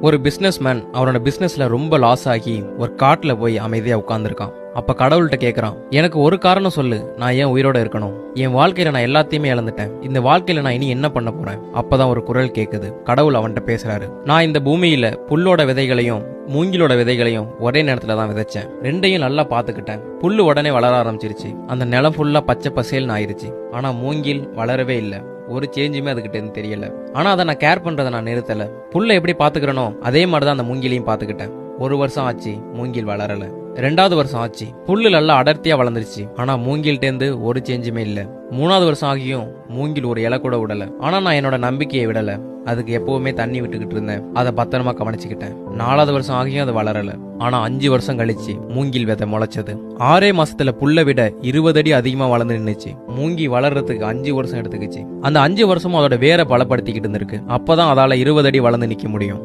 ஒரு business man அவனோட பிசினஸ்ல ரொம்ப லாஸ் ஆகி ஒரு காட்டுல போய் அமைதியா உட்கார்ந்துருக்கான். அப்ப கடவுள்கிட்ட கேக்குறான், எனக்கு ஒரு காரணம் சொல்லு, நான் ஏன் உயிரோட இருக்கணும்? என் வாழ்க்கையில நான் எல்லாத்தையுமே இழந்துட்டேன், இந்த வாழ்க்கையில நான் இனி என்ன பண்ண போறேன்? அப்பதான் ஒரு குரல் கேக்குது. கடவுள் அவன்கிட்ட பேசுறாரு, நான் இந்த பூமியில புல்லோட விதைகளையும் மூங்கிலோட விதைகளையும் ஒரே நேரத்துல தான் விதைச்சேன். ரெண்டையும் நல்லா பாத்துக்கிட்டேன். புல்லு உடனே வளர ஆரம்பிச்சிருச்சு, அந்த நிலம் ஃபுல்லா பச்சை பசேல்னு ஆயிருச்சு. ஆனா மூங்கில் வளரவே இல்லை, ஒரு சேஞ்சுமே அதுகிட்ட இருந்து தெரியல. ஆனா அதை நான் கேர் பண்றதை நான் நிறுத்தல. புல்லை எப்படி பாத்துக்கிறனோ அதே மாதிரிதான் அந்த மூங்கிலையும் பாத்துக்கிட்டேன். ஒரு வருஷம் ஆச்சு, மூங்கில் வளரல. 2வது வருஷம் ஆச்சு, புல்லு நல்லா அடர்த்தியா வளர்ந்துருச்சு. ஆனா மூங்கில்டேந்து ஒரு சேஞ்சுமே இல்ல. 3வது வருஷம் ஆகியும் மூங்கில் ஒரு இலை கூட விடல. ஆனா நான் என்னோட நம்பிக்கையை விடல. அதுக்கு எப்பவுமே தண்ணி விட்டுக்கிட்டு இருந்தேன், அதை பத்திரமா கவனிச்சுக்கிட்டேன். 4வது வருஷம் ஆகியும் அது வளரல. ஆனா 5 வருஷம் கழிச்சு மூங்கில் விதை முளைச்சது. 6 மாசத்துல புல்லை விட 20 அடி அதிகமா வளர்ந்து நின்னுச்சு. மூங்கி வளர்றதுக்கு 5 வருஷம் எடுத்துக்கிச்சு. அந்த 5 வருஷமும் அதோட வேரை பலப்படுத்திக்கிட்டு இருந்திருக்கு. அப்பதான் அதால 20 அடி வளர்ந்து நிக்க முடியும்.